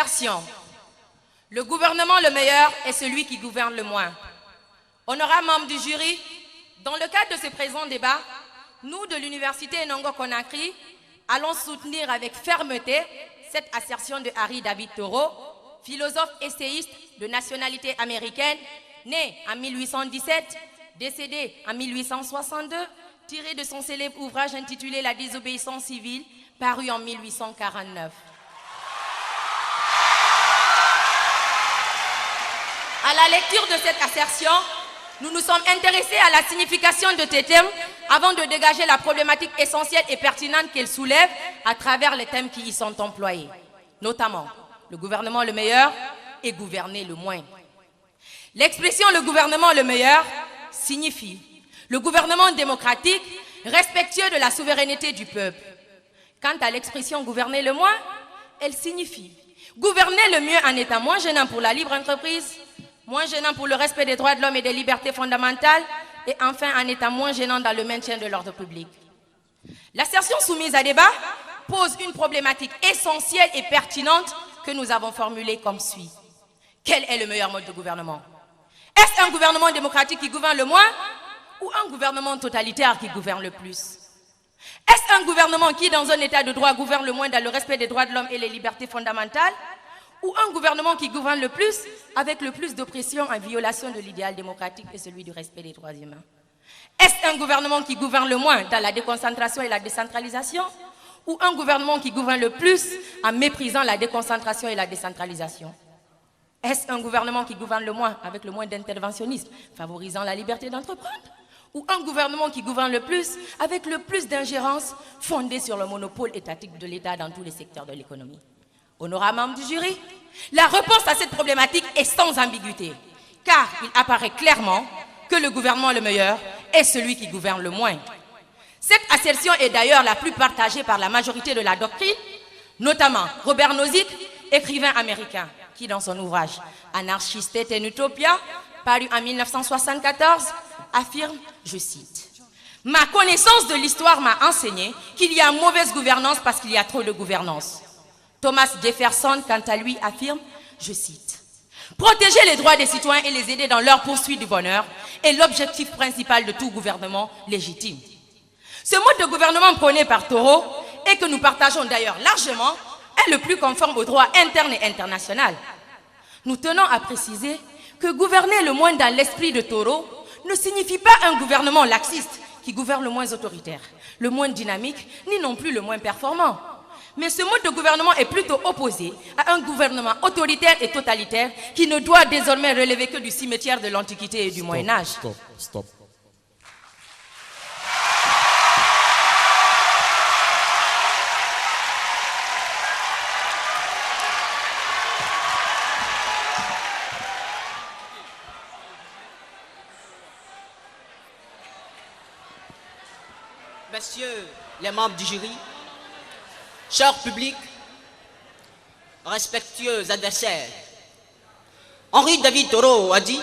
Assertion. Le gouvernement le meilleur est celui qui gouverne le moins. Honorables membres du jury, dans le cadre de ce présent débat, nous de l'Université Nongo Conakry allons soutenir avec fermeté cette assertion de Harry David Thoreau, philosophe essayiste de nationalité américaine, né en 1817, décédé en 1862, tiré de son célèbre ouvrage intitulé La désobéissance civile, paru en 1849. À la lecture de cette assertion, nous nous sommes intéressés à la signification de ces termes avant de dégager la problématique essentielle et pertinente qu'elle soulève à travers les thèmes qui y sont employés, notamment le gouvernement le meilleur et gouverner le moins. L'expression « le gouvernement le meilleur » signifie le gouvernement démocratique respectueux de la souveraineté du peuple. Quant à l'expression « gouverner le moins », elle signifie gouverner le mieux en étant moins gênant pour la libre entreprise, moins gênant pour le respect des droits de l'homme et des libertés fondamentales, et enfin en étant moins gênant dans le maintien de l'ordre public. L'assertion soumise à débat pose une problématique essentielle et pertinente que nous avons formulée comme suit. Quel est le meilleur mode de gouvernement? Est-ce un gouvernement démocratique qui gouverne le moins ou un gouvernement totalitaire qui gouverne le plus? Est-ce un gouvernement qui, dans un état de droit, gouverne le moins dans le respect des droits de l'homme et les libertés fondamentales, ou un gouvernement qui gouverne le plus avec le plus d'oppression en violation de l'idéal démocratique et celui du respect des droits humains? Est-ce un gouvernement qui gouverne le moins dans la déconcentration et la décentralisation, ou un gouvernement qui gouverne le plus en méprisant la déconcentration et la décentralisation? Est-ce un gouvernement qui gouverne le moins avec le moins d'interventionnisme, favorisant la liberté d'entreprendre, ou un gouvernement qui gouverne le plus avec le plus d'ingérence fondée sur le monopole étatique de l'État dans tous les secteurs de l'économie? Honorables membres du jury, la réponse à cette problématique est sans ambiguïté, car il apparaît clairement que le gouvernement le meilleur est celui qui gouverne le moins. Cette assertion est d'ailleurs la plus partagée par la majorité de la doctrine, notamment Robert Nozick, écrivain américain, qui dans son ouvrage « Anarchy State and Utopia », paru en 1974, affirme, je cite, « Ma connaissance de l'histoire m'a enseigné qu'il y a mauvaise gouvernance parce qu'il y a trop de gouvernance. » Thomas Jefferson, quant à lui, affirme, je cite, « Protéger les droits des citoyens et les aider dans leur poursuite du bonheur est l'objectif principal de tout gouvernement légitime. » Ce mode de gouvernement prôné par Thoreau, et que nous partageons d'ailleurs largement, est le plus conforme au droit interne et international. Nous tenons à préciser que gouverner le moins dans l'esprit de Thoreau ne signifie pas un gouvernement laxiste qui gouverne le moins autoritaire, le moins dynamique, ni non plus le moins performant. Mais ce mode de gouvernement est plutôt opposé à un gouvernement autoritaire et totalitaire qui ne doit désormais relever que du cimetière de l'Antiquité et du Moyen-Âge. Stop. Messieurs les membres du jury, chers publics, respectueux adversaires, Henry David Thoreau a dit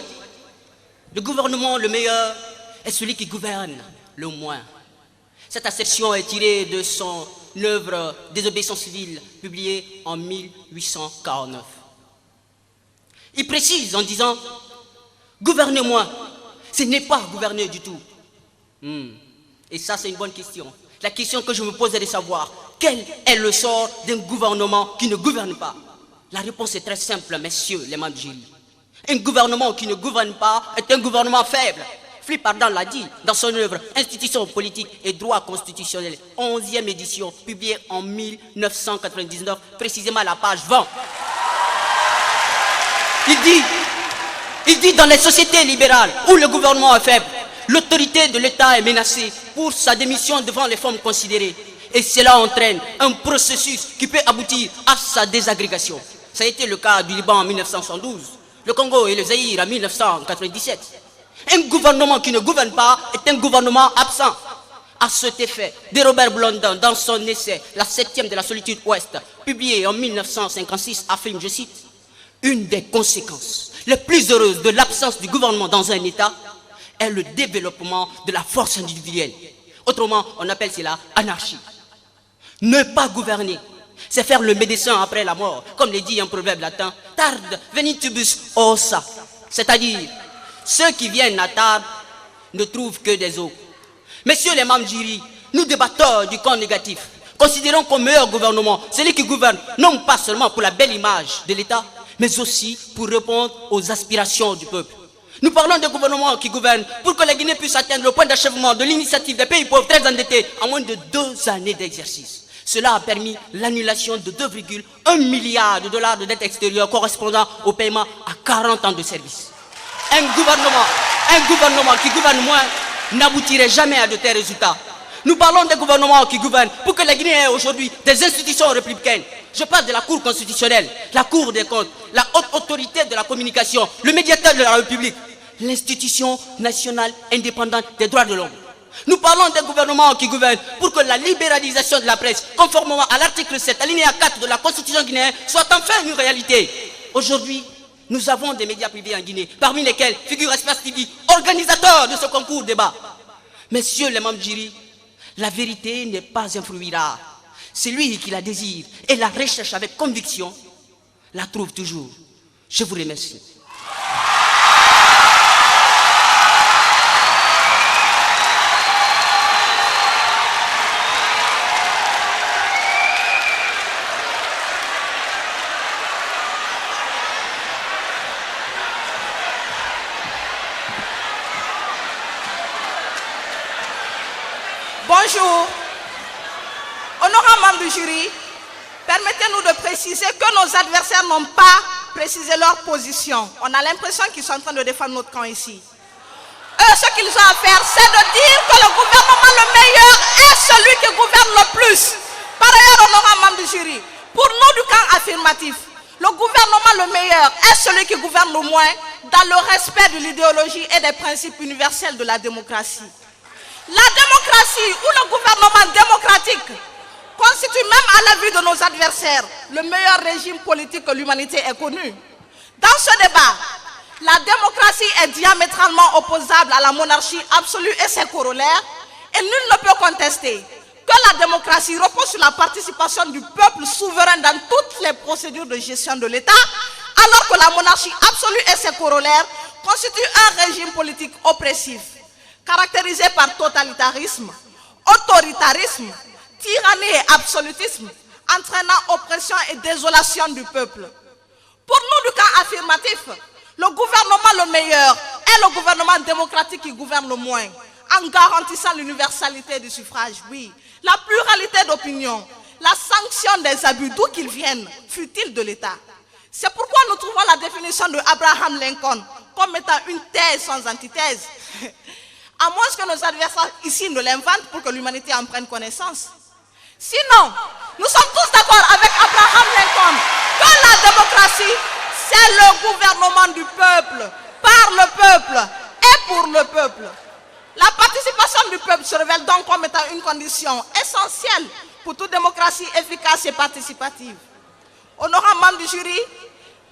« Le gouvernement le meilleur est celui qui gouverne le moins ». Cette assertion est tirée de son œuvre « Désobéissance civile » publiée en 1849. Il précise en disant « Gouvernez-moi, ce n'est pas gouverner du tout ». Et ça, c'est une bonne question. La question que je me pose est de savoir quel est le sort d'un gouvernement qui ne gouverne pas. La réponse est très simple, messieurs les membres du jury. Un gouvernement qui ne gouverne pas est un gouvernement faible. Philippe Ardant l'a dit dans son œuvre Institutions politiques et droit constitutionnel, 11e édition, publiée en 1999, précisément à la page 20. Il dit dans les sociétés libérales où le gouvernement est faible, l'autorité de l'État est menacée pour sa démission devant les formes considérées. Et cela entraîne un processus qui peut aboutir à sa désagrégation. Ça a été le cas du Liban en 1972, le Congo et le Zaïre en 1997. Un gouvernement qui ne gouverne pas est un gouvernement absent. À cet effet, de Robert Blondin, dans son essai « La 7e de la solitude ouest », publié en 1956, affirme, je cite, « Une des conséquences les plus heureuses de l'absence du gouvernement dans un État est le développement de la force individuelle. » Autrement, on appelle cela anarchie. Ne pas gouverner c'est faire le médecin après la mort, comme le dit un proverbe latin, tarde venitibus ossa, c'est-à-dire, ceux qui viennent à table ne trouvent que des os. Messieurs les membres du jury, nous débattons du camp négatif. Considérons qu'au meilleur gouvernement, celui qui gouverne, non pas seulement pour la belle image de l'État, mais aussi pour répondre aux aspirations du peuple. Nous parlons d'un gouvernement qui gouverne pour que la Guinée puisse atteindre le point d'achèvement de l'initiative des pays pauvres très endettés en moins de 2 années d'exercice. Cela a permis l'annulation de 2,1 milliards de dollars de dette extérieure correspondant au paiement à 40 ans de service. Un gouvernement qui gouverne moins n'aboutirait jamais à de tels résultats. Nous parlons des gouvernements qui gouvernent pour que la Guinée ait aujourd'hui des institutions républicaines. Je parle de la Cour constitutionnelle, la Cour des comptes, la haute autorité de la communication, le médiateur de la République, l'institution nationale indépendante des droits de l'homme. Nous parlons des gouvernements qui gouvernent pour que la libéralisation de la presse, conformément à l'article 7, alinéa 4 de la Constitution guinéenne, soit enfin une réalité. Aujourd'hui, nous avons des médias privés en Guinée, parmi lesquels figure Espace TV, organisateur de ce concours débat. Messieurs les membres du jury, la vérité n'est pas un fruit rare. Celui qui la désire et la recherche avec conviction, la trouve toujours. Je vous remercie. Bonjour. Honorables membres du jury, permettez-nous de préciser que nos adversaires n'ont pas précisé leur position. On a l'impression qu'ils sont en train de défendre notre camp ici. Eux, ce qu'ils ont à faire, c'est de dire que le gouvernement le meilleur est celui qui gouverne le plus. Par ailleurs, honorables membres du jury, pour nous du camp affirmatif, le gouvernement le meilleur est celui qui gouverne le moins dans le respect de l'idéologie et des principes universels de la démocratie. La démocratie ou le gouvernement démocratique constitue même à la vue de nos adversaires le meilleur régime politique que l'humanité ait connu. Dans ce débat, la démocratie est diamétralement opposable à la monarchie absolue et ses corollaires, et nul ne peut contester que la démocratie repose sur la participation du peuple souverain dans toutes les procédures de gestion de l'État, alors que la monarchie absolue et ses corollaires constituent un régime politique oppressif, caractérisé par totalitarisme, autoritarisme, tyrannie et absolutisme, entraînant oppression et désolation du peuple. Pour nous du camp affirmatif, le gouvernement le meilleur est le gouvernement démocratique qui gouverne le moins, en garantissant l'universalité du suffrage, oui, la pluralité d'opinions, la sanction des abus d'où qu'ils viennent, fut-il de l'État. C'est pourquoi nous trouvons la définition de Abraham Lincoln comme étant une thèse sans antithèse, à moins que nos adversaires ici ne l'inventent pour que l'humanité en prenne connaissance. Sinon, nous sommes tous d'accord avec Abraham Lincoln que la démocratie, c'est le gouvernement du peuple, par le peuple et pour le peuple. La participation du peuple se révèle donc comme étant une condition essentielle pour toute démocratie efficace et participative. Honorables membres du jury,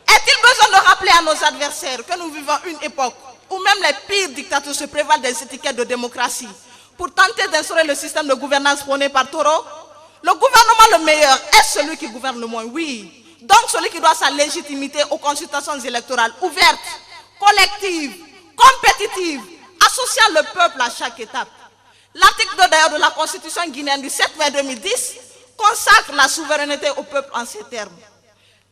est-il besoin de rappeler à nos adversaires que nous vivons une époque où même les pires dictatures se prévalent des étiquettes de démocratie pour tenter d'instaurer le système de gouvernance prôné par Toro? Le gouvernement le meilleur est celui qui gouverne le moins, oui. Donc celui qui doit sa légitimité aux consultations électorales ouvertes, collectives, compétitives, associant le peuple à chaque étape. L'article 2 d'ailleurs de la Constitution guinéenne du 7 mai 2010 consacre la souveraineté au peuple en ces termes.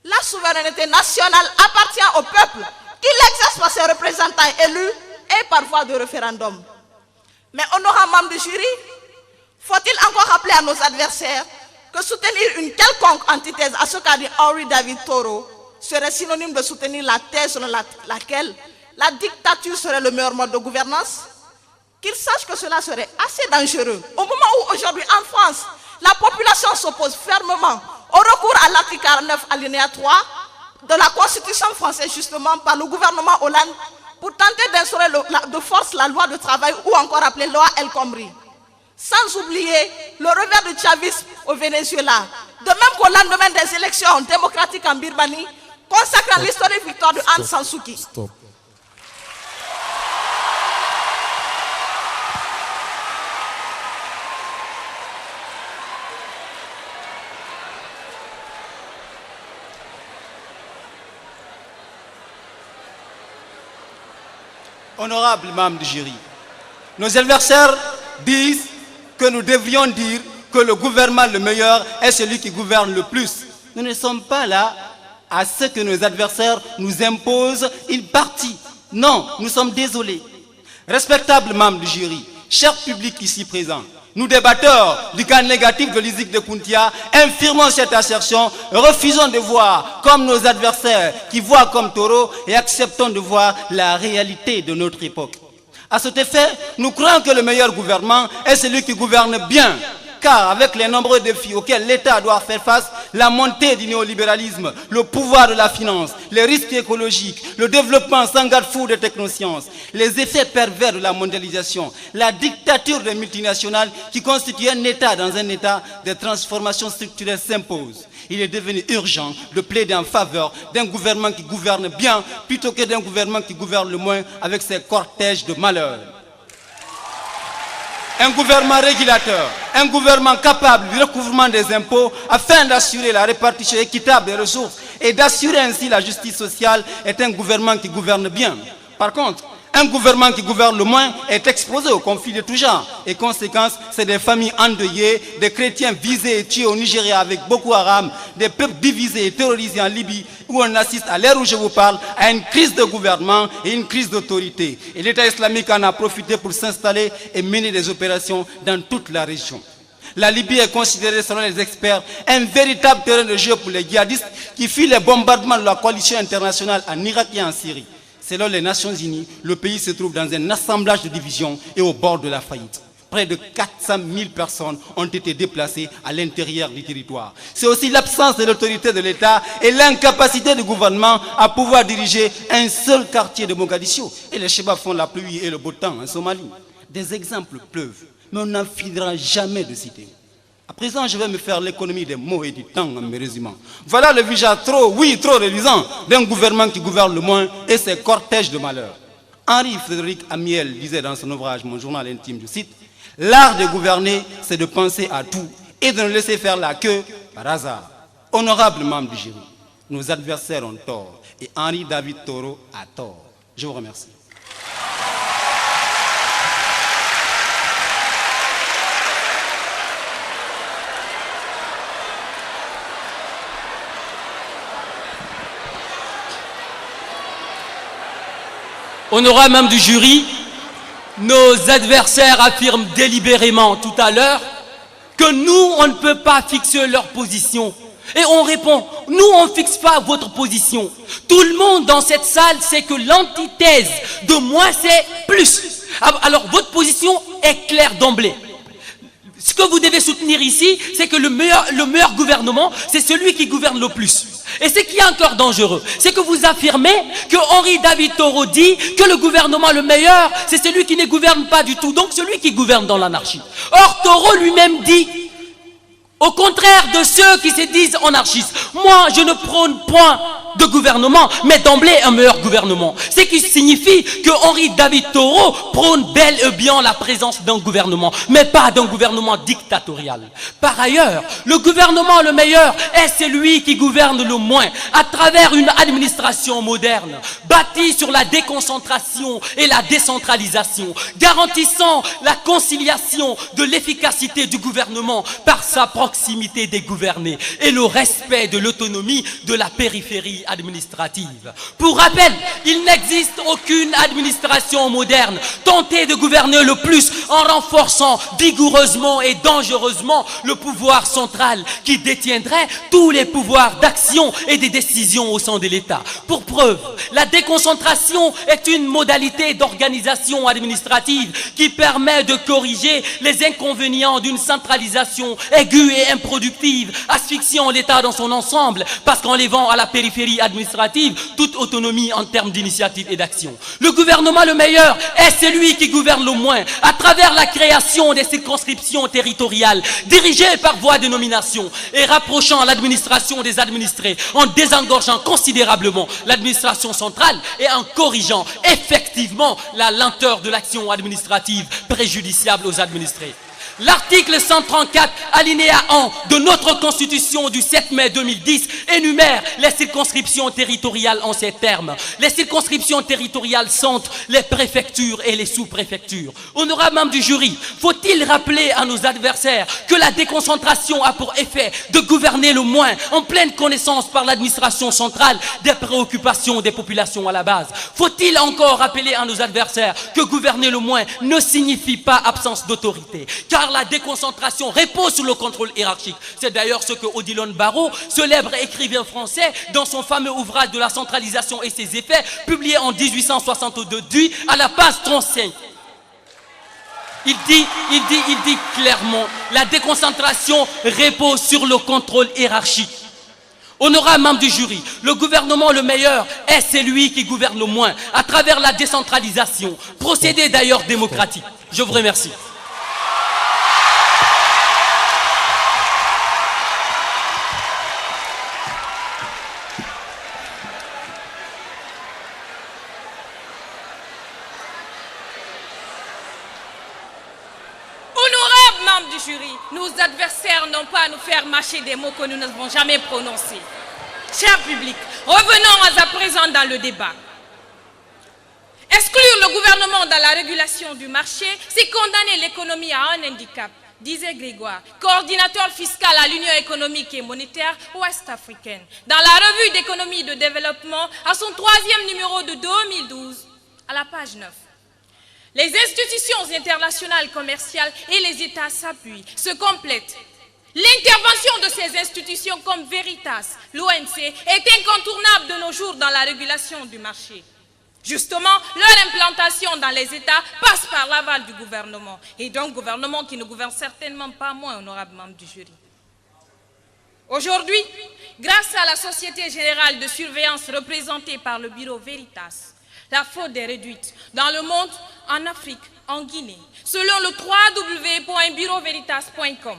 La souveraineté nationale appartient au peuple qui l'exerce par ses représentants élus et par voie de référendum. Mais honorables membres du jury, faut-il encore rappeler à nos adversaires que soutenir une quelconque antithèse à ce qu'a dit Henry David Thoreau serait synonyme de soutenir la thèse selon laquelle la dictature serait le meilleur mode de gouvernance? Qu'ils sachent que cela serait assez dangereux au moment où aujourd'hui en France, la population s'oppose fermement au recours à l'article 49 alinéa 3 de la Constitution française justement par le gouvernement Hollande pour tenter d'instaurer de force la loi de travail ou encore appelée loi El Khomri. Sans oublier le revers du chavisme au Venezuela. De même qu'au lendemain des élections démocratiques en Birmanie, consacrant l'historique victoire de Aung San Suu Kyi. Stop. Honorables membres du jury, nos adversaires disent que nous devrions dire que le gouvernement le meilleur est celui qui gouverne le plus. Nous ne sommes pas là à ce que nos adversaires nous imposent une partie. Non, nous sommes désolés. Respectables membres du jury, chers publics ici présents, nous débatteurs du cas négatif de l'ISIC de Kountia, infirmons cette assertion, refusons de voir comme nos adversaires qui voient comme taureaux et acceptons de voir la réalité de notre époque. À cet effet, nous croyons que le meilleur gouvernement est celui qui gouverne bien, car avec les nombreux défis auxquels l'État doit faire face, la montée du néolibéralisme, le pouvoir de la finance, les risques écologiques, le développement sans garde-fou des technosciences, les effets pervers de la mondialisation, la dictature des multinationales qui constitue un État dans un État, des transformations structurelles s'imposent. Il est devenu urgent de plaider en faveur d'un gouvernement qui gouverne bien plutôt que d'un gouvernement qui gouverne le moins avec ses cortèges de malheur. Un gouvernement régulateur, un gouvernement capable du recouvrement des impôts afin d'assurer la répartition équitable des ressources et d'assurer ainsi la justice sociale est un gouvernement qui gouverne bien. Par contre, un gouvernement qui gouverne le moins est exposé aux conflits de tout genre. Et conséquence, c'est des familles endeuillées, des chrétiens visés et tués au Nigeria avec Boko Haram, des peuples divisés et terrorisés en Libye, où on assiste à l'ère où je vous parle à une crise de gouvernement et une crise d'autorité. Et l'État islamique en a profité pour s'installer et mener des opérations dans toute la région. La Libye est considérée, selon les experts, un véritable terrain de jeu pour les djihadistes qui fuient les bombardements de la coalition internationale en Irak et en Syrie. Selon les Nations Unies, le pays se trouve dans un assemblage de divisions et au bord de la faillite. Près de 400 000 personnes ont été déplacées à l'intérieur du territoire. C'est aussi l'absence de l'autorité de l'État et l'incapacité du gouvernement à pouvoir diriger un seul quartier de Mogadiscio. Et les Chebabs font la pluie et le beau temps en Somalie. Des exemples pleuvent, mais on n'en finira jamais de citer. À présent, je vais me faire l'économie des mots et du temps en me résumant. Voilà le visage trop réduisant d'un gouvernement qui gouverne le moins et ses cortèges de malheur. Henri-Frédéric Amiel disait dans son ouvrage, mon journal intime, je cite, « L'art de gouverner, c'est de penser à tout et de ne laisser faire la queue par hasard. » Honorables membres du jury, nos adversaires ont tort et Henri David Thoreau a tort. Je vous remercie. Honorables membres du jury, nos adversaires affirment délibérément tout à l'heure que nous, on ne peut pas fixer leur position. Et on répond, nous, on ne fixe pas votre position. Tout le monde dans cette salle sait que l'antithèse de moins, c'est plus. Alors, votre position est claire d'emblée. Ce que vous devez soutenir ici, c'est que le meilleur gouvernement, c'est celui qui gouverne le plus. Et ce qui est encore dangereux, c'est que vous affirmez que Henri David Thoreau dit que le gouvernement le meilleur, c'est celui qui ne gouverne pas du tout, donc celui qui gouverne dans l'anarchie. Or, Thoreau lui-même dit, au contraire de ceux qui se disent anarchistes, moi je ne prône point de gouvernement, mais d'emblée un meilleur gouvernement. Ce qui signifie que Henri David Thoreau prône bel et bien la présence d'un gouvernement, mais pas d'un gouvernement dictatorial. Par ailleurs, le gouvernement le meilleur est celui qui gouverne le moins, à travers une administration moderne, bâtie sur la déconcentration et la décentralisation, garantissant la conciliation de l'efficacité du gouvernement par sa proximité des gouvernés et le respect de l'autonomie de la périphérie administrative. Pour rappel, il n'existe aucune administration moderne tentée de gouverner le plus en renforçant vigoureusement et dangereusement le pouvoir central qui détiendrait tous les pouvoirs d'action et des décisions au sein de l'État. Pour preuve, la déconcentration est une modalité d'organisation administrative qui permet de corriger les inconvénients d'une centralisation aiguë et improductive, asphyxiant l'État dans son ensemble parce qu'en lévant à la périphérie administrative toute autonomie en termes d'initiative et d'action. Le gouvernement le meilleur est celui qui gouverne le moins à travers la création des circonscriptions territoriales dirigées par voie de nomination et rapprochant l'administration des administrés en désengorgeant considérablement l'administration centrale et en corrigeant effectivement la lenteur de l'action administrative préjudiciable aux administrés. L'article 134, alinéa 1 de notre Constitution du 7 mai 2010 énumère les circonscriptions territoriales en ces termes. Les circonscriptions territoriales sont les préfectures et les sous-préfectures. Honorables membres du jury, faut-il rappeler à nos adversaires que la déconcentration a pour effet de gouverner le moins en pleine connaissance par l'administration centrale des préoccupations des populations à la base? Faut-il encore rappeler à nos adversaires que gouverner le moins ne signifie pas absence d'autorité? Car la déconcentration repose sur le contrôle hiérarchique. C'est d'ailleurs ce que Odilon Barrot, célèbre écrivain français, dans son fameux ouvrage de la centralisation et ses effets, publié en 1862, dit à la page 35. Il dit clairement, la déconcentration repose sur le contrôle hiérarchique. Honorables membres du jury, le gouvernement le meilleur est celui qui gouverne le moins, à travers la décentralisation, procédé d'ailleurs démocratique. Je vous remercie. Du jury, nos adversaires n'ont pas à nous faire mâcher des mots que nous n'avons jamais prononcés. Cher public, revenons à présent dans le débat. Exclure le gouvernement dans la régulation du marché, c'est condamner l'économie à un handicap, disait Grégoire, coordinateur fiscal à l'Union économique et monétaire ouest-africaine, dans la revue d'économie et de développement à son 3e numéro de 2012, à la page 9. Les institutions internationales commerciales et les États s'appuient, se complètent. L'intervention de ces institutions comme Veritas, l'OMC, est incontournable de nos jours dans la régulation du marché. Justement, leur implantation dans les États passe par l'aval du gouvernement, et donc gouvernement qui ne gouverne certainement pas moins, honorable membre du jury. Aujourd'hui, grâce à la Société Générale de Surveillance représentée par le bureau Veritas, la fraude est réduite dans le monde, en Afrique, en Guinée, selon le www.bureauveritas.com.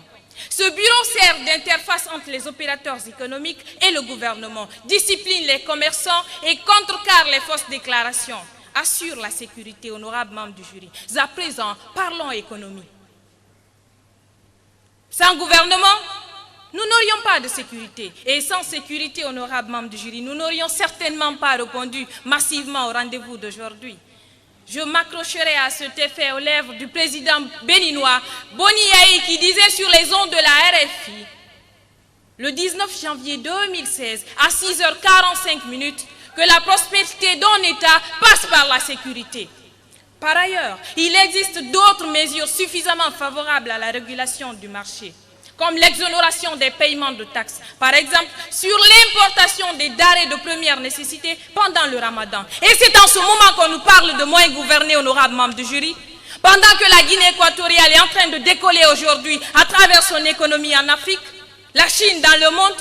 Ce bureau sert d'interface entre les opérateurs économiques et le gouvernement, discipline les commerçants et contrecarre les fausses déclarations, assure la sécurité, honorable membre du jury. À présent, parlons économie. Sans gouvernement, nous n'aurions pas de sécurité. Et sans sécurité, honorable membre du jury, nous n'aurions certainement pas répondu massivement au rendez-vous d'aujourd'hui. Je m'accrocherai à cet effet aux lèvres du président béninois Boni Yayi qui disait sur les ondes de la RFI, le 19 janvier 2016, à 6h45, que la prospérité d'un État passe par la sécurité. Par ailleurs, il existe d'autres mesures suffisamment favorables à la régulation du marché, comme l'exonération des paiements de taxes, par exemple sur l'importation des denrées de première nécessité pendant le ramadan. Et c'est en ce moment qu'on nous parle de moins gouverner, honorable membre du jury, pendant que la Guinée équatoriale est en train de décoller aujourd'hui à travers son économie en Afrique, la Chine dans le monde.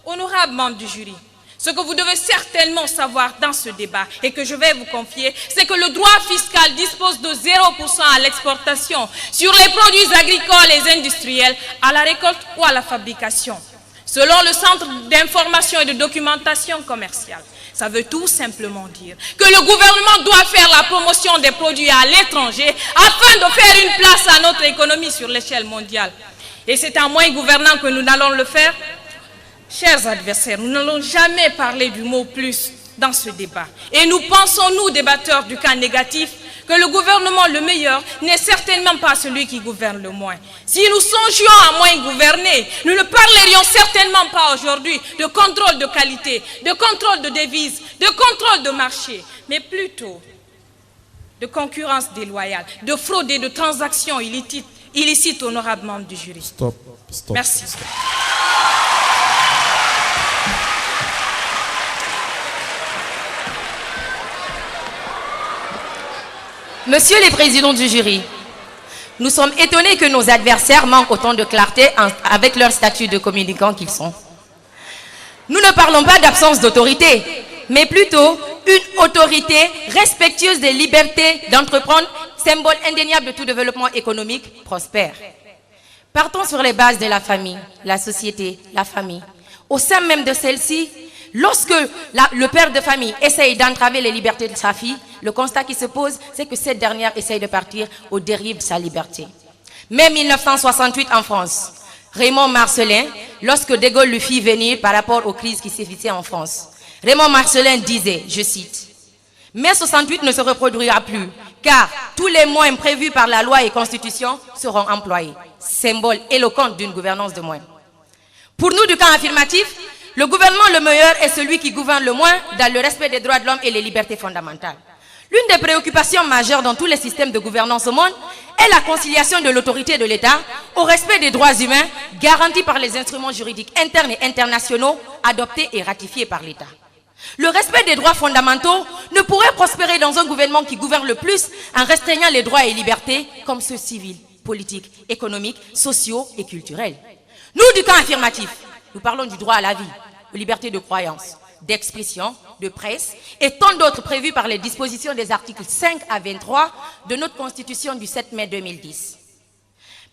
Honorable membre du jury, ce que vous devez certainement savoir dans ce débat et que je vais vous confier, c'est que le droit fiscal dispose de 0% à l'exportation sur les produits agricoles et industriels, à la récolte ou à la fabrication, selon le Centre d'information et de documentation commerciale. Ça veut tout simplement dire que le gouvernement doit faire la promotion des produits à l'étranger afin de faire une place à notre économie sur l'échelle mondiale. Et c'est en moins gouvernant que nous allons le faire. Chers adversaires, nous n'allons jamais parler du mot « plus » dans ce débat. Et nous pensons, nous, débatteurs du camp négatif, que le gouvernement le meilleur n'est certainement pas celui qui gouverne le moins. Si nous songions à moins gouverner, nous ne parlerions certainement pas aujourd'hui de contrôle de qualité, de contrôle de devises, de contrôle de marché, mais plutôt de concurrence déloyale, de fraude et de transactions illicites, honorable membre du jury. Stop. Merci. Monsieur le président du jury, nous sommes étonnés que nos adversaires manquent autant de clarté avec leur statut de communicants qu'ils sont. Nous ne parlons pas d'absence d'autorité, mais plutôt une autorité respectueuse des libertés d'entreprendre, symbole indéniable de tout développement économique prospère. Partons sur les bases de la famille, la société, la famille. Au sein même de celle-ci, lorsque le père de famille essaye d'entraver les libertés de sa fille, le constat qui se pose, c'est que cette dernière essaye de partir aux dérives de sa liberté. Mai 1968 en France. Raymond Marcellin, lorsque De Gaulle le fit venir par rapport aux crises qui sévissaient en France. Raymond Marcellin disait, je cite, « Mai 68 ne se reproduira plus, car tous les moyens prévus par la loi et constitution seront employés. » Symbole éloquent d'une gouvernance de moins. Pour nous du camp affirmatif, le gouvernement le meilleur est celui qui gouverne le moins dans le respect des droits de l'homme et les libertés fondamentales. L'une des préoccupations majeures dans tous les systèmes de gouvernance au monde est la conciliation de l'autorité de l'État au respect des droits humains garantis par les instruments juridiques internes et internationaux adoptés et ratifiés par l'État. Le respect des droits fondamentaux ne pourrait prospérer dans un gouvernement qui gouverne le plus en restreignant les droits et libertés comme ceux civils, politiques, économiques, sociaux et culturels. Nous, du camp affirmatif, nous parlons du droit à la vie, aux libertés de croyance, d'expression, de presse et tant d'autres prévus par les dispositions des articles 5 à 23 de notre Constitution du 7 mai 2010.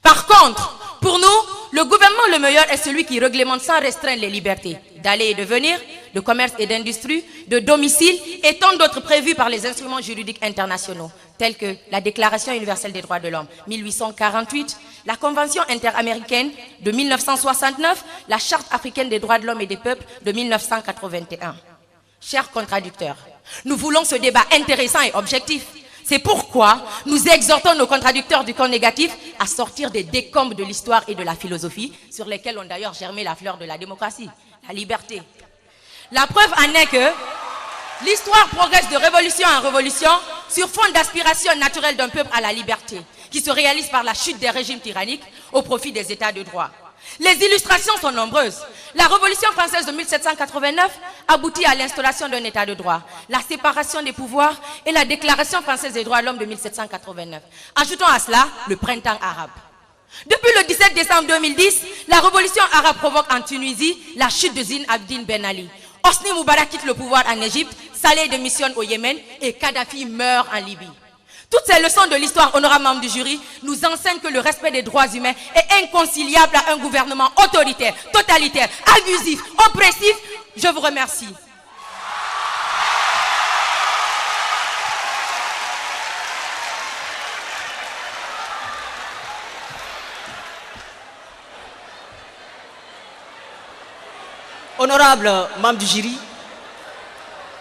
Par contre, pour nous, le gouvernement le meilleur est celui qui réglemente sans restreindre les libertés d'aller et de venir, de commerce et d'industrie, de domicile et tant d'autres prévus par les instruments juridiques internationaux, tels que la Déclaration universelle des droits de l'homme, 1848, la Convention interaméricaine de 1969, la Charte africaine des droits de l'homme et des peuples de 1981. Chers contradicteurs, nous voulons ce débat intéressant et objectif. C'est pourquoi nous exhortons nos contradicteurs du camp négatif à sortir des décombres de l'histoire et de la philosophie, sur lesquels ont d'ailleurs germé la fleur de la démocratie, la liberté. La preuve en est que l'histoire progresse de révolution en révolution sur fond d'aspiration naturelle d'un peuple à la liberté, qui se réalise par la chute des régimes tyranniques au profit des États de droit. Les illustrations sont nombreuses. La Révolution française de 1789 aboutit à l'instauration d'un État de droit, la séparation des pouvoirs et la Déclaration française des droits de l'homme de 1789. Ajoutons à cela le printemps arabe. Depuis le 17 décembre 2010, la Révolution arabe provoque en Tunisie la chute de Zine Abdine Ben Ali. Hosni Moubarak quitte le pouvoir en Égypte, Saleh démissionne au Yémen et Kadhafi meurt en Libye. Toutes ces leçons de l'histoire, honorables membres du jury, nous enseignent que le respect des droits humains est inconciliable à un gouvernement autoritaire, totalitaire, abusif, oppressif. Je vous remercie. Honorables membres du jury,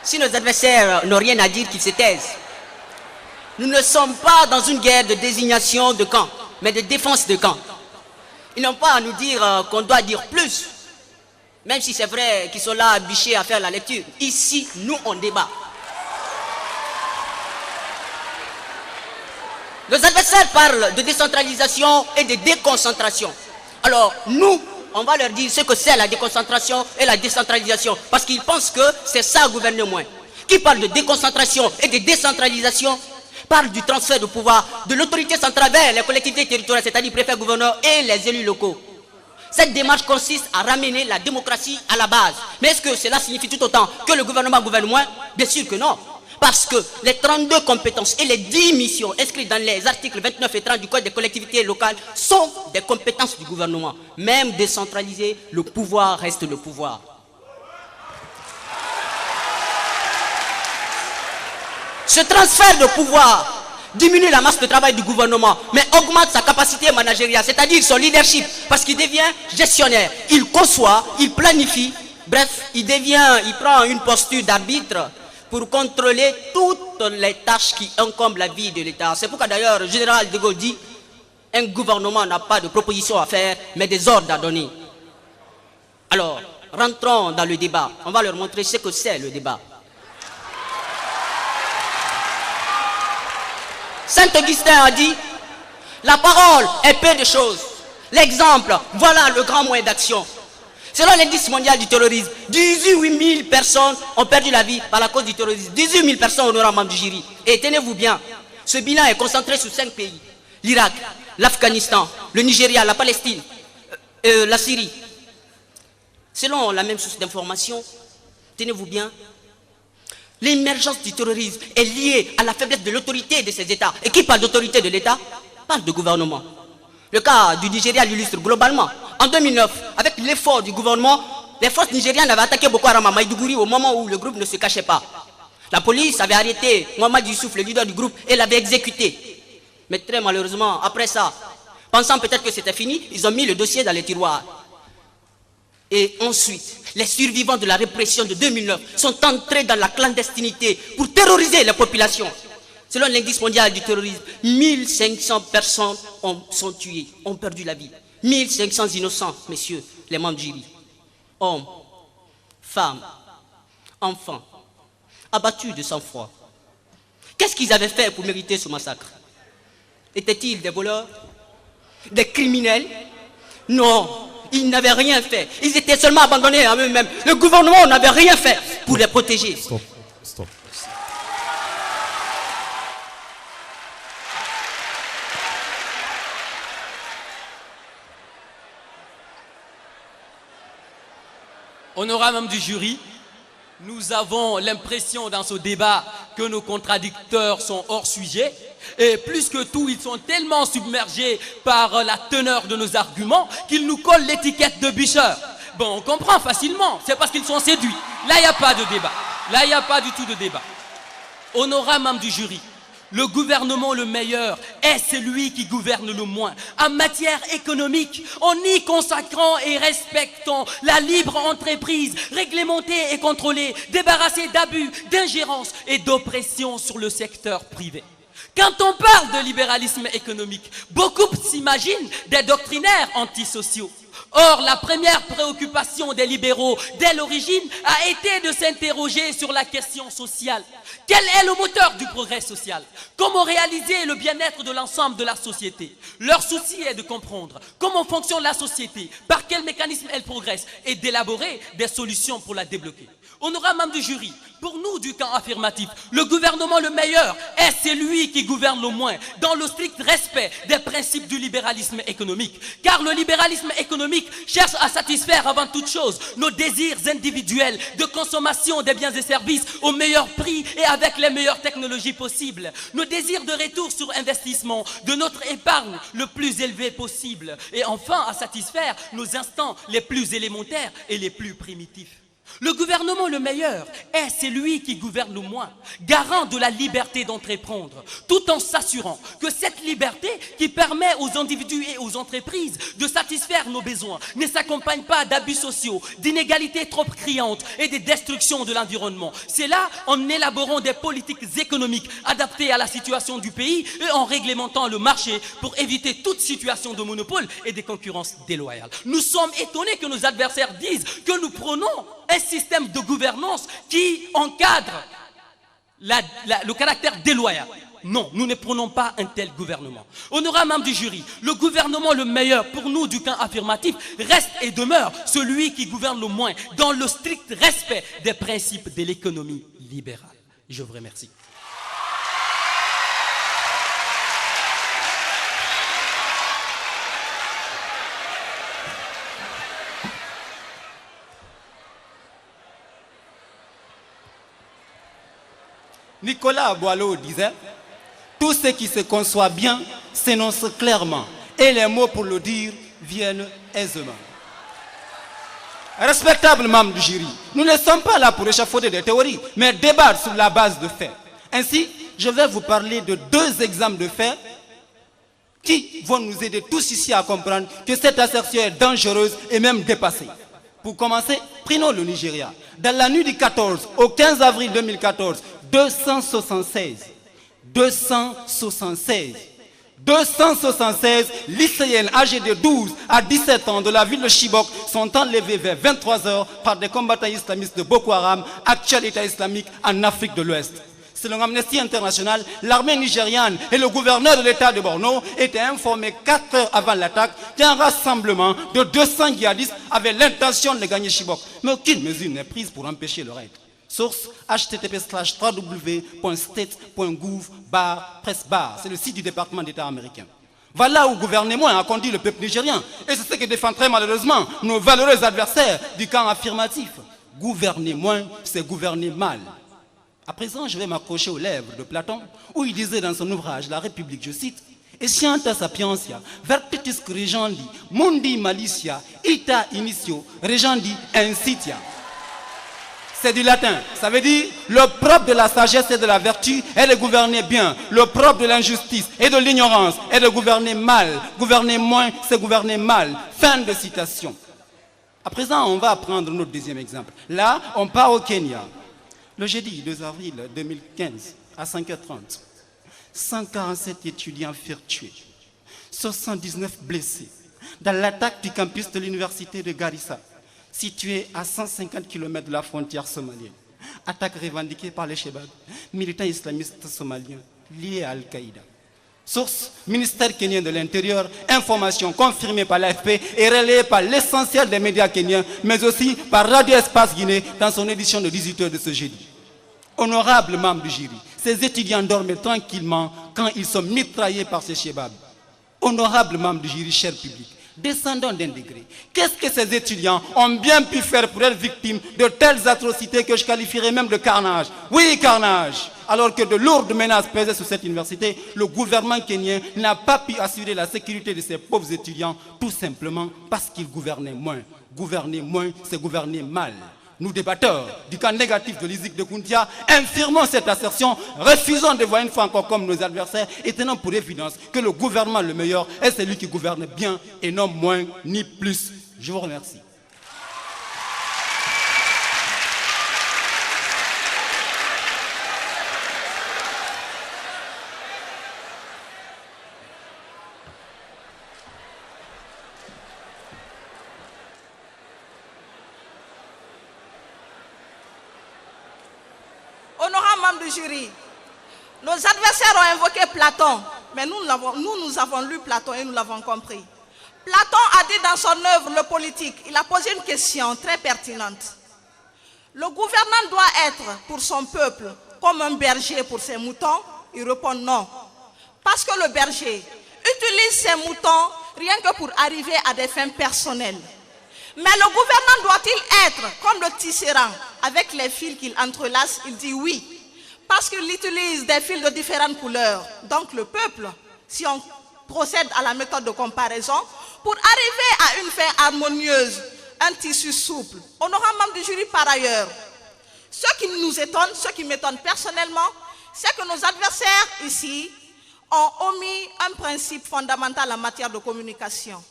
si nos adversaires n'ont rien à dire, qu'ils se taisent. Nous ne sommes pas dans une guerre de désignation de camp, mais de défense de camp. Ils n'ont pas à nous dire qu'on doit dire plus, même si c'est vrai qu'ils sont là bichés à faire la lecture. Ici, nous, on débat. Nos adversaires parlent de décentralisation et de déconcentration. Alors, nous, on va leur dire ce que c'est la déconcentration et la décentralisation, parce qu'ils pensent que c'est ça gouverner moins. Qui parle de déconcentration et de décentralisation parle du transfert de pouvoir de l'autorité centrale vers les collectivités territoriales, c'est-à-dire préfets, gouverneurs et les élus locaux. Cette démarche consiste à ramener la démocratie à la base. Mais est-ce que cela signifie tout autant que le gouvernement gouverne moins? Bien sûr que non. Parce que les 32 compétences et les 10 missions inscrites dans les articles 29 et 30 du Code des collectivités locales sont des compétences du gouvernement. Même décentralisé, le pouvoir reste le pouvoir. Ce transfert de pouvoir diminue la masse de travail du gouvernement, mais augmente sa capacité managériale, c'est-à-dire son leadership, parce qu'il devient gestionnaire. Il conçoit, il planifie, bref, il prend une posture d'arbitre pour contrôler toutes les tâches qui incombent la vie de l'État. C'est pourquoi d'ailleurs le général de Gaulle dit « Un gouvernement n'a pas de propositions à faire, mais des ordres à donner ». Alors, rentrons dans le débat. On va leur montrer ce que c'est le débat. Saint-Augustin a dit « La parole est peu de choses. L'exemple, voilà le grand moyen d'action. » Selon l'indice mondial du terrorisme, 18 000 personnes ont perdu la vie par la cause du terrorisme. 18 000 personnes honorables membres du jury. Et tenez-vous bien, ce bilan est concentré sur 5 pays. L'Irak, l'Afghanistan, le Nigeria, la Palestine, la Syrie. Selon la même source d'information, tenez-vous bien, l'émergence du terrorisme est liée à la faiblesse de l'autorité de ces États. Et qui parle d'autorité de l'État parle de gouvernement. Le cas du Nigeria l'illustre globalement. En 2009, avec l'effort du gouvernement, les forces nigérianes avaient attaqué Boko Haram à Maïdougouri au moment où le groupe ne se cachait pas. La police avait arrêté Mohamed Youssouf, le leader du groupe, et l'avait exécuté. Mais très malheureusement, après ça, Pensant peut-être que c'était fini, ils ont mis le dossier dans les tiroirs. Et ensuite, les survivants de la répression de 2009 sont entrés dans la clandestinité pour terroriser la population. Selon l'indice mondial du terrorisme, 1500 personnes sont tuées, ont perdu la vie. 1500 innocents, messieurs, les membres du jury. Hommes, femmes, enfants, abattus de sang-froid. Qu'est-ce qu'ils avaient fait pour mériter ce massacre? Étaient-ils des voleurs? Des criminels? Non, ils n'avaient rien fait. Ils étaient seulement abandonnés à eux-mêmes. Le gouvernement n'avait rien fait pour les protéger. Stop, stop. Honorable membre du jury, nous avons l'impression dans ce débat que nos contradicteurs sont hors sujet. Et plus que tout, ils sont tellement submergés par la teneur de nos arguments qu'ils nous collent l'étiquette de bûcheurs. Bon, on comprend facilement, c'est parce qu'ils sont séduits. Là, il n'y a pas de débat. Là, il n'y a pas du tout de débat. Honorable membre du jury, le gouvernement le meilleur est celui qui gouverne le moins. En matière économique, en y consacrant et respectant la libre entreprise, réglementée et contrôlée, débarrassée d'abus, d'ingérence et d'oppression sur le secteur privé. Quand on parle de libéralisme économique, beaucoup s'imaginent des doctrinaires antisociaux. Or, la première préoccupation des libéraux, dès l'origine, a été de s'interroger sur la question sociale. Quel est le moteur du progrès social? Comment réaliser le bien-être de l'ensemble de la société? Leur souci est de comprendre comment fonctionne la société, par quels mécanismes elle progresse et d'élaborer des solutions pour la débloquer. Honorable membre du jury, pour nous du camp affirmatif, le gouvernement le meilleur est celui qui gouverne le moins, dans le strict respect des principes du libéralisme économique. Car le libéralisme économique cherche à satisfaire avant toute chose nos désirs individuels de consommation des biens et services au meilleur prix et avec les meilleures technologies possibles. Nos désirs de retour sur investissement de notre épargne le plus élevé possible. Et enfin à satisfaire nos instants les plus élémentaires et les plus primitifs. Le gouvernement le meilleur est celui qui gouverne le moins, garant de la liberté d'entreprendre, tout en s'assurant que cette liberté qui permet aux individus et aux entreprises de satisfaire nos besoins ne s'accompagne pas d'abus sociaux, d'inégalités trop criantes et de destruction de l'environnement. C'est là en élaborant des politiques économiques adaptées à la situation du pays et en réglementant le marché pour éviter toute situation de monopole et de concurrence déloyale. Nous sommes étonnés que nos adversaires disent que nous prenons un système de gouvernance qui encadre le caractère déloyal. Non, nous ne prenons pas un tel gouvernement. Honorable membre du jury, le gouvernement le meilleur pour nous du camp affirmatif reste et demeure celui qui gouverne le moins dans le strict respect des principes de l'économie libérale. Je vous remercie. Nicolas Boileau disait « Tout ce qui se conçoit bien s'énonce clairement et les mots pour le dire viennent aisément. » Respectables membres du jury, nous ne sommes pas là pour échafauder des théories, mais débattre sur la base de faits. Ainsi, je vais vous parler de 2 exemples de faits qui vont nous aider tous ici à comprendre que cette assertion est dangereuse et même dépassée. Pour commencer, prenons le Nigeria. Dans la nuit du 14 au 15 avril 2014, 276 lycéennes âgées de 12 à 17 ans de la ville de Chibok sont enlevées vers 23 h par des combattants islamistes de Boko Haram, actuel État islamique en Afrique de l'Ouest. Selon Amnesty International, l'armée nigériane et le gouverneur de l'État de Borno étaient informés 4 heures avant l'attaque qu'un rassemblement de 200 djihadistes avait l'intention de gagner Chibok. Mais aucune mesure n'est prise pour empêcher le raid. Source http://www.state.gouv/press/. C'est le site du département d'État américain. Voilà où gouverner moins a conduit le peuple nigérien. Et c'est ce que défendent très malheureusement nos valeureux adversaires du camp affirmatif. Gouverner moins, c'est gouverner mal. À présent, je vais m'accrocher aux lèvres de Platon, où il disait dans son ouvrage La République, je cite, « Escienta sapientia, vertitis regendi, mundi malicia, ita initio, regendi incitia. » c'est du latin. Ça veut dire le propre de la sagesse et de la vertu est de gouverner bien. Le propre de l'injustice et de l'ignorance est de gouverner mal. Gouverner moins, c'est gouverner mal. Fin de citation. À présent, on va prendre notre deuxième exemple. Là, on part au Kenya. Le jeudi 2 avril 2015, à 5h30, 147 étudiants furent tués, 79 blessés dans l'attaque du campus de l'université de Garissa, situé à 150 km de la frontière somalienne. Attaque revendiquée par les Shebab, militants islamistes somaliens liés à Al-Qaïda. Source, ministère kenyan de l'Intérieur, information confirmée par l'AFP et relayée par l'essentiel des médias kenyans, mais aussi par Radio Espace Guinée dans son édition de 18h de ce jeudi. Honorables membres du jury, ces étudiants dormaient tranquillement quand ils sont mitraillés par ces Shebab. Honorables membres du jury, cher public, descendons d'un degré. Qu'est-ce que ces étudiants ont bien pu faire pour être victimes de telles atrocités que je qualifierais même de carnage? Oui, carnage! Alors que de lourdes menaces pesaient sur cette université, le gouvernement kenyan n'a pas pu assurer la sécurité de ces pauvres étudiants, tout simplement parce qu'ils gouvernaient moins. Gouverner moins, c'est gouverner mal. Nous, débatteurs du camp négatif de l'ISIC de Kountia, infirmons cette assertion, refusons de voir une fois encore comme nos adversaires et tenons pour évidence que le gouvernement le meilleur est celui qui gouverne bien et non moins ni plus. Je vous remercie. Honorables membres du jury, nos adversaires ont invoqué Platon, mais nous avons lu Platon et nous l'avons compris. Platon a dit dans son œuvre Le Politique, il a posé une question très pertinente. Le gouvernant doit être pour son peuple comme un berger pour ses moutons? Il répond non. Parce que le berger utilise ses moutons rien que pour arriver à des fins personnelles. Mais le gouvernant doit-il être comme le tisserand avec les fils qu'il entrelace? Il dit oui, parce qu'il utilise des fils de différentes couleurs. Donc le peuple, si on procède à la méthode de comparaison, pour arriver à une fin harmonieuse, un tissu souple. Honorable membre du jury par ailleurs, ce qui nous étonne, ce qui m'étonne personnellement, c'est que nos adversaires ici ont omis un principe fondamental en matière de communication.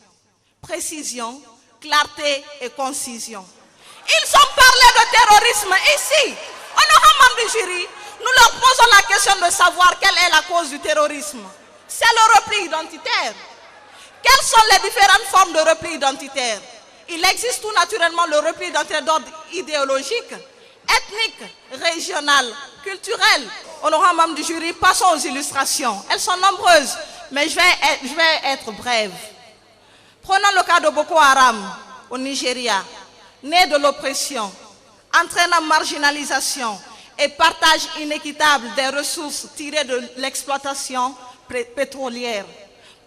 Précision, clarté et concision. Ils ont parlé de terrorisme ici. Honorable membre du jury, nous leur posons la question de savoir quelle est la cause du terrorisme. C'est le repli identitaire. Quelles sont les différentes formes de repli identitaire? Il existe tout naturellement le repli identitaire d'ordre idéologique, ethnique, régional, culturel. Honorable membre du jury, passons aux illustrations. Elles sont nombreuses, mais je vais être brève. Prenons le cas de Boko Haram au Nigeria, né de l'oppression, entraînant marginalisation et partage inéquitable des ressources tirées de l'exploitation pétrolière.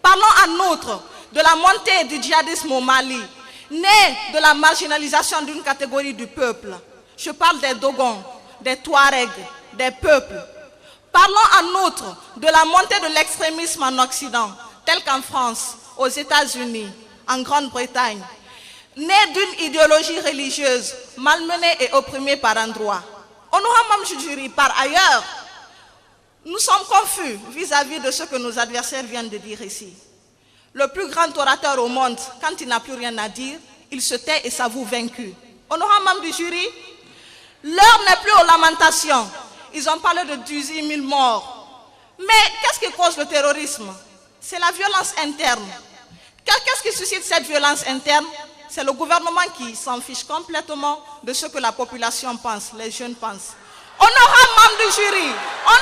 Parlons en outre de la montée du djihadisme au Mali, né de la marginalisation d'une catégorie du peuple. Je parle des Dogons, des Touaregs, des peuples. Parlons en outre de la montée de l'extrémisme en Occident, tel qu'en France, aux États-Unis, en Grande-Bretagne, né d'une idéologie religieuse malmenée et opprimée par endroits. Honorable membre du jury, par ailleurs, nous sommes confus vis-à-vis de ce que nos adversaires viennent de dire ici. Le plus grand orateur au monde, quand il n'a plus rien à dire, il se tait et s'avoue vaincu. Honorable membre du jury, l'heure n'est plus aux lamentations. Ils ont parlé de 18 000 morts. Mais qu'est-ce qui cause le terrorisme? C'est la violence interne. Qu'est-ce qui suscite cette violence interne? C'est le gouvernement qui s'en fiche complètement de ce que la population pense, les jeunes pensent. Honorable membre du jury, il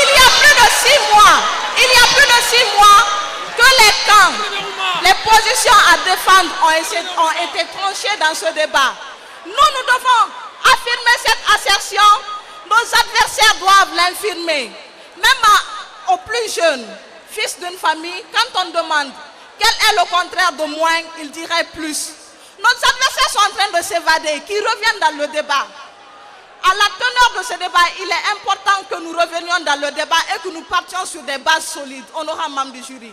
y a plus de 6 mois, que les camps, les positions à défendre ont été tranchées dans ce débat. Nous devons affirmer cette assertion, nos adversaires doivent l'infirmer. Même aux plus jeunes, fils d'une famille, quand on demande quel est le contraire de moins, ils diraient plus. Nos adversaires sont en train de s'évader, qu'ils reviennent dans le débat. À la teneur de ce débat, il est important que nous revenions dans le débat et que nous partions sur des bases solides. Honorable membre du jury,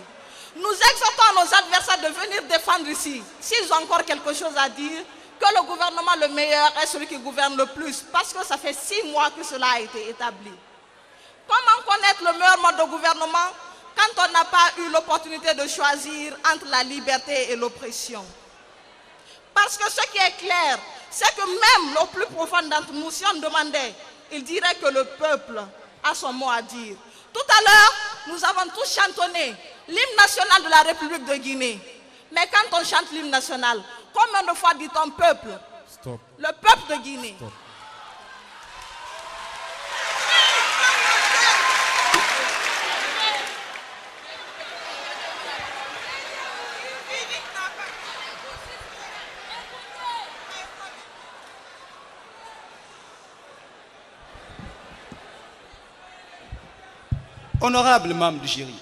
nous exhortons nos adversaires de venir défendre ici. S'ils ont encore quelque chose à dire, que le gouvernement le meilleur est celui qui gouverne le plus, parce que ça fait 6 mois que cela a été établi. Comment connaître le meilleur mode de gouvernement quand on n'a pas eu l'opportunité de choisir entre la liberté et l'oppression? Parce que ce qui est clair, c'est que même le plus profond d'entre nous, si on demandait, il dirait que le peuple a son mot à dire. Tout à l'heure, nous avons tous chantonné l'hymne national de la République de Guinée. Mais quand on chante l'hymne national, combien de fois dit-on peuple? Stop. Le peuple de Guinée. Stop. Honorables membres du jury,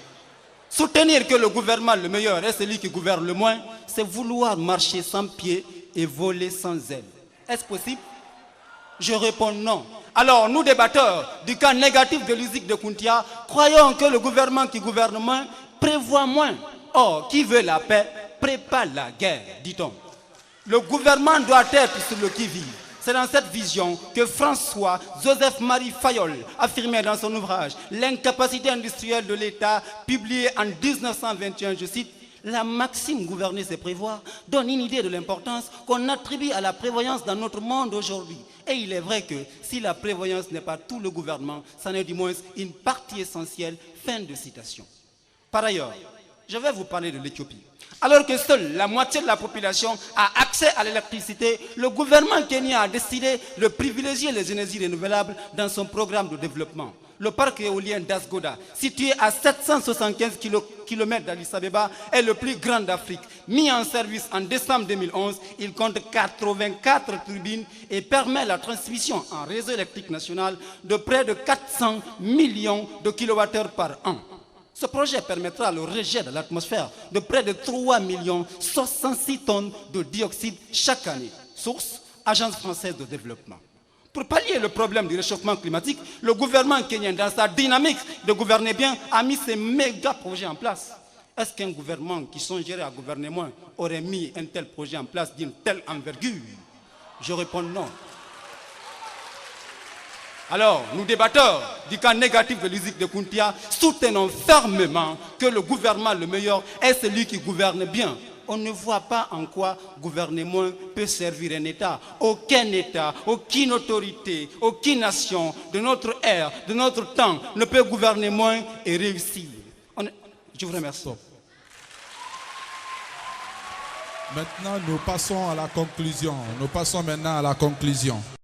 soutenir que le gouvernement le meilleur est celui qui gouverne le moins, c'est vouloir marcher sans pied et voler sans aile. Est-ce possible? Je réponds non. Alors, nous débatteurs du cas négatif de l'USIC de Kountia, croyons que le gouvernement qui gouverne moins prévoit moins. Or, qui veut la paix prépare la guerre, dit-on. Le gouvernement doit être sur le qui-vive. C'est dans cette vision que François-Joseph-Marie Fayol affirmait dans son ouvrage « L'incapacité industrielle de l'État », publié en 1921, je cite, « La maxime gouverner c'est prévoir donne une idée de l'importance qu'on attribue à la prévoyance dans notre monde aujourd'hui. Et il est vrai que si la prévoyance n'est pas tout le gouvernement, c'en est du moins une partie essentielle. » Fin de citation. Par ailleurs, je vais vous parler de l'Éthiopie. Alors que seule la moitié de la population a accès à l'électricité, le gouvernement kenyan a décidé de privilégier les énergies renouvelables dans son programme de développement. Le parc éolien d'Asgoda, situé à 775 km d'Addis Abeba, est le plus grand d'Afrique. Mis en service en décembre 2011, il compte 84 turbines et permet la transmission en réseau électrique national de près de 400 millions de kWh par an. Ce projet permettra le rejet de l'atmosphère de près de 3 66 tonnes de dioxyde chaque année. Source, Agence française de développement. Pour pallier le problème du réchauffement climatique, le gouvernement kenyan, dans sa dynamique de gouverner bien, a mis ces méga projets en place. Est-ce qu'un gouvernement qui songerait à gouverner moins aurait mis un tel projet en place d'une telle envergure? Je réponds non. Alors, nous débatteurs du cas négatif de l'USIC de Kountia, soutenons fermement que le gouvernement le meilleur est celui qui gouverne bien. On ne voit pas en quoi gouverner moins peut servir un État. État, aucune autorité, aucune nation de notre ère, de notre temps ne peut gouverner moins et réussir. Je vous remercie. Maintenant, nous passons à la conclusion. Nous passons maintenant à la conclusion.